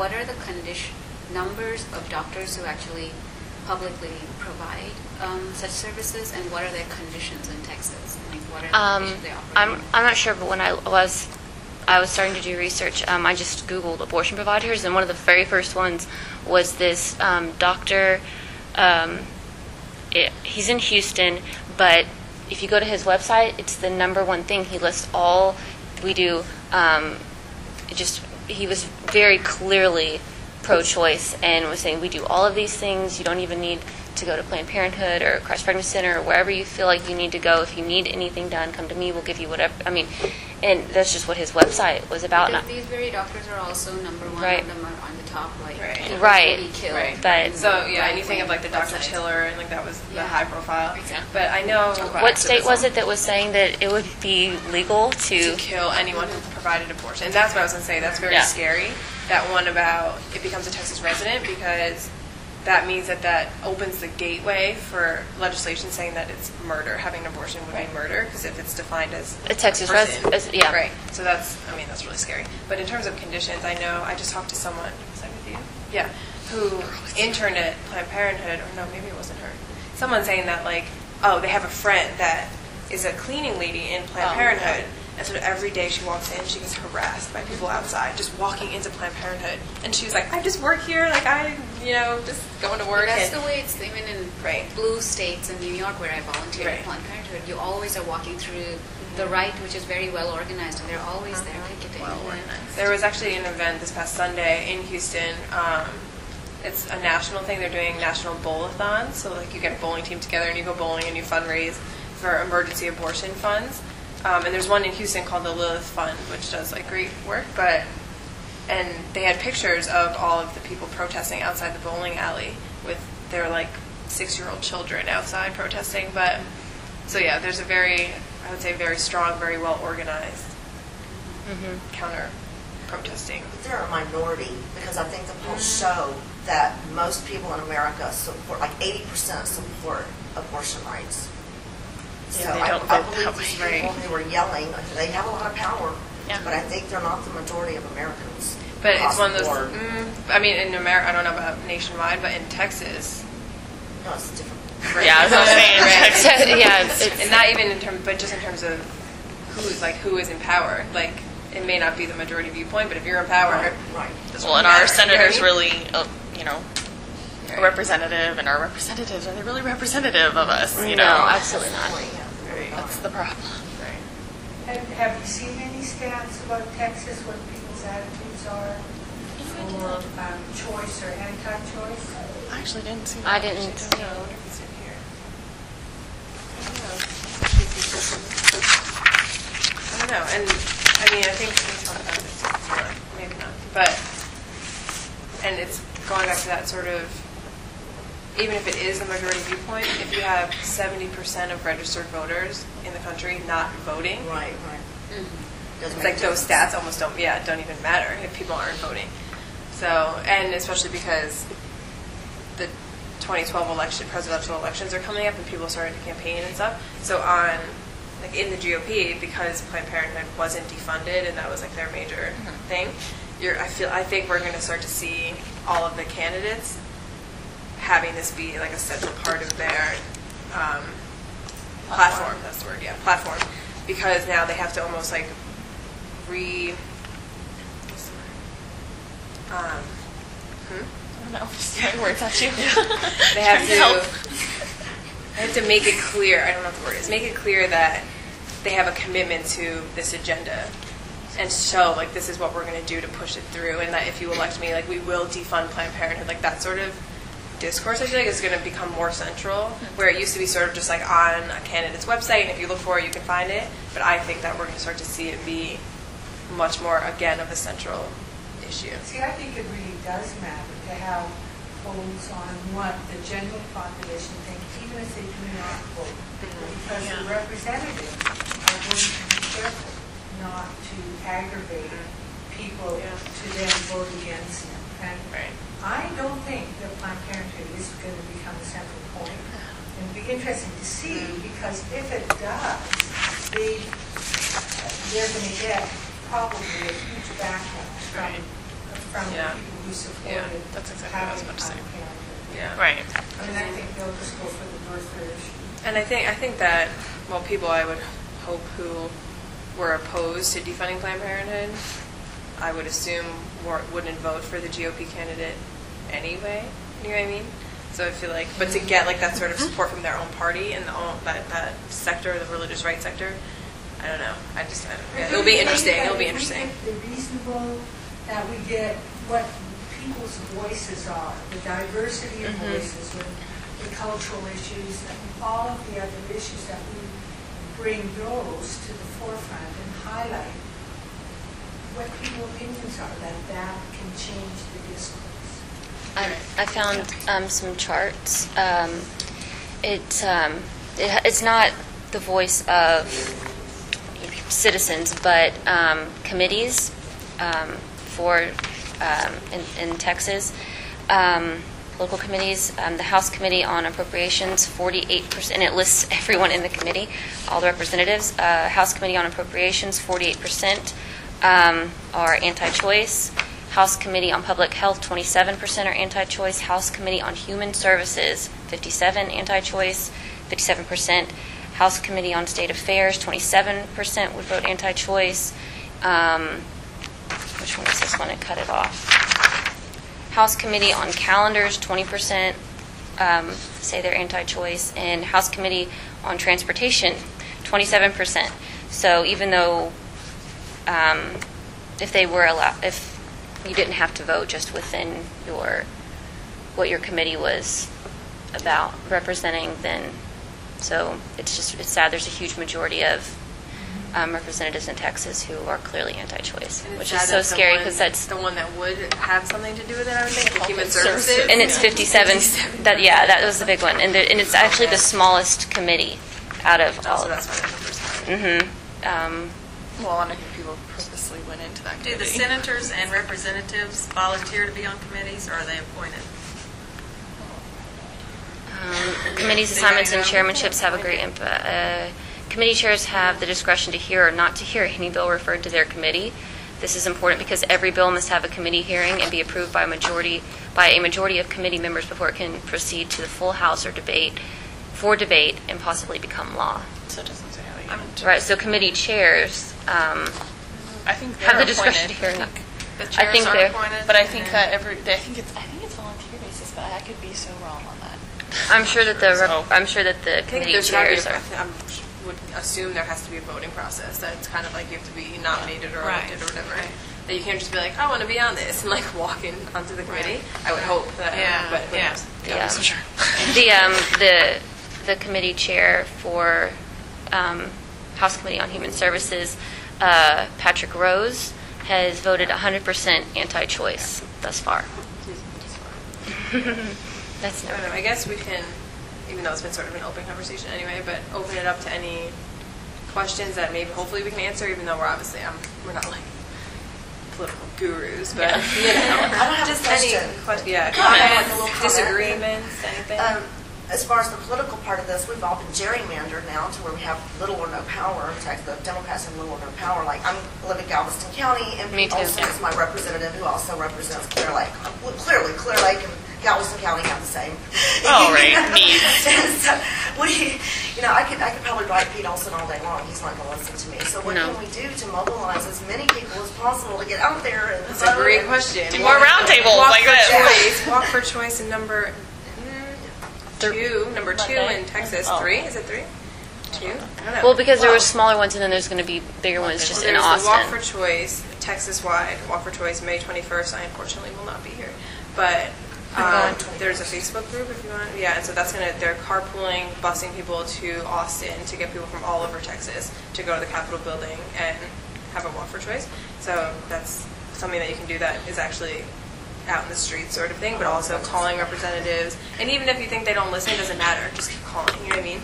what are the numbers of doctors who actually publicly provide such services, and what are their conditions in Texas? Like, what are the issues they operate? I'm not sure, but when I was starting to do research, I just Googled abortion providers, and one of the very first ones was this doctor. He's in Houston, but if you go to his website, it's the #1 thing. He lists all we do. He was very clearly pro-choice and was saying we do all of these things. You don't even need to go to Planned Parenthood or Christ Pregnancy Center or wherever you feel like you need to go. If you need anything done, come to me. We'll give you whatever. I mean, and that's just what his website was about. Because these very doctors are also #1 right. of them are on the top, like right. Killed. Right. But so yeah, and you think of like the Dr. Tiller, and like that was the high profile. Exactly. But I know what state was it that was saying that it would be legal to kill anyone who provided abortion? And that's what I was going to say. That's very scary. That one about it becomes a Texas resident, because that means that opens the gateway for legislation saying that it's murder. Having an abortion would be murder, because if it's defined as a Texas resident, right. So that's really scary. But in terms of conditions, I know I just talked to someone. Was that with you? Yeah, who interned at Planned Parenthood, or no, maybe it wasn't her. Someone saying that they have a friend that is a cleaning lady in Planned Parenthood. And so every day she walks in, she gets harassed by people outside just walking into Planned Parenthood. And she was like, I just work here, just going to work. But that's the way it's even in right. blue states in New York, where I volunteer at Planned Parenthood. You always are walking through the right, which is very well organized, and they're always there picketing. Well organized. There was actually an event this past Sunday in Houston. It's a national thing. They're doing national bowl-a-thon. So you get a bowling team together and you go bowling and you fundraise for emergency abortion funds. And there's one in Houston called the Lilith Fund, which does great work. And they had pictures of all of the people protesting outside the bowling alley with their 6-year-old children outside protesting. But so yeah, there's a very strong, very well organized counter protesting. But they're a minority, because I think the polls show that most people in America support, 80% support abortion rights. So I believe these people who were yelling, they have a lot of power, but I think they're not the majority of Americans. But it's one of those, in America, I don't know about nationwide, but in Texas. No, it's different. Right. Yeah, I was saying, and not even but just in terms of who is in power. It may not be the majority viewpoint, but if you're in power, right. Well, and our senators really, a representative, and our representatives, are they really representative of us? No, absolutely not. That's the problem. Right. Have you seen any stats about Texas, what people's attitudes are for choice or anti-choice? I actually didn't see that. I didn't. I wonder if it's in here. I don't know. And I think we talked about this before, maybe not. And it's going back to that sort of, even if it is the majority viewpoint, if you have 70% of registered voters in the country not voting, right. It's those stats almost don't even matter if people aren't voting. So, and especially because the 2012 presidential elections are coming up and people are starting to campaign and stuff. So in the GOP, because Planned Parenthood wasn't defunded and that was their major thing, I think we're going to start to see all of the candidates having this be a central part of their platform. That's the word, platform. Because now they have to almost what's the word? I don't know. Just throwing words at you. They have to make it clear. I don't know what the word is. Make it clear that they have a commitment to this agenda, and show this is what we're going to do to push it through, and that if you elect me, we will defund Planned Parenthood. That sort of discourse, I feel is going to become more central, where it used to be sort of just on a candidate's website, and if you look for it, you can find it. But I think that we're going to start to see it be much more, again, of a central issue. See, I think it really does matter to have polls on what the general population thinks, even if they do not vote. Because the representatives are going to be careful not to aggravate people to then vote against them. And I don't think that Planned Parenthood is going to become a central point. And it'll be interesting to see, because if it does, they're going to get probably a huge backlash from the Yeah. people who supported Yeah, that's exactly what I was about to say. having Planned Parenthood. Yeah. Right. I mean, I think they'll just go for the birther issue. And I think that, well, people I would hope who were opposed to defunding Planned Parenthood, I would assume wouldn't vote for the GOP candidate anyway. You know what I mean? So I feel like, but to get like that sort of support from their own party and that sector, the religious right sector, I don't know. I don't know. It'll be interesting. It'll be interesting. The reasonable that we get what people's voices are, the diversity of voices, with the cultural issues, and all of the other issues that we bring those to the forefront and highlight what people's opinions are, that can change the discourse. I found some charts. It's not the voice of citizens, but committees for in Texas, local committees. The House Committee on Appropriations, 48%, and it lists everyone in the committee, all the representatives. House Committee on Appropriations, 48% are anti-choice. House Committee on Public Health, 27% are anti-choice. House Committee on Human Services, 57% anti-choice, 57%. House Committee on State Affairs, 27% would vote anti-choice. Which one is this one? It cut it off. House Committee on Calendars, 20% say they're anti-choice. And House Committee on Transportation, 27%. So even though if they were allowed, if you didn't have to vote just within what your committee was about representing, then so it's sad. There's a huge majority of representatives in Texas who are clearly anti-choice, which is so scary because that's the one that would have something to do with it. I would think the Human Services, and it's 57. That was the big one, and it's actually the smallest committee out of all. So that's why the numbers high. Well, and I think people purposely went into that Do committee. the senators and representatives volunteer to be on committees, or are they appointed? Committees' assignments and chairmanships have a great impact. Committee chairs have the discretion to hear or not to hear any bill referred to their committee. This is important because every bill must have a committee hearing and be approved by a majority of committee members before it can proceed to the full House or for debate and possibly become law. So it doesn't say how you Right. So committee chairs I think have they're the discretion to appointed. hear. The I chairs think are they're. appointed? But I think I think it's volunteer basis, but I could be so wrong on that. I'm sure that So- the I think committee there's got to be. chairs are. I would assume there has to be a voting process. That's kind of like you have to be nominated or Right. elected or whatever. Right. That you can't just be like, I want to be on this and like walk in onto the committee. I would hope that. Yeah, But who yeah. knows? The committee chair for House Committee on Human Services, Patrick Rose, has voted 100% anti-choice thus far. That's I don't know. I guess we can, even though it's been sort of an open conversation anyway, but open it up to any questions that maybe hopefully we can answer, even though we're not like political gurus, but you know, I don't have just a question. any question. Yeah, Comment, like a comments, little comment. disagreements, anything. As far as the political part of this, we've all been gerrymandered now to where we have little or no power. In fact, the Democrats have little or no power. Like, I live in Galveston County, and Me too. Olson is my representative who also represents Clear Lake. Clearly, Clear Lake and Galveston County have the same. Oh, right. Needs. And so, I could probably write Pete Olson all day long. He's not going to listen to me. So what No. can we do to mobilize as many people as possible to get out there and That's a vote? great question. Do more roundtables Walk like for this. choice. Walk for choice in number number two Monday? in Texas. Oh. 3? Is it 3? 2? I don't know. Well, because there were smaller ones, and then there's going to be bigger ones just in There's the Walk for Austin. Choice, Texas-wide. Walk for Choice, May 21st. I unfortunately will not be here. But there's a Facebook group if you want. Yeah, and so they're carpooling, busing people to Austin to get people from all over Texas to go to the Capitol building and have a Walk for Choice. So that's something that you can do that is actually out in the street sort of thing, but also calling representatives. And even if you think they don't listen, it doesn't matter. Just keep calling. You know what I mean?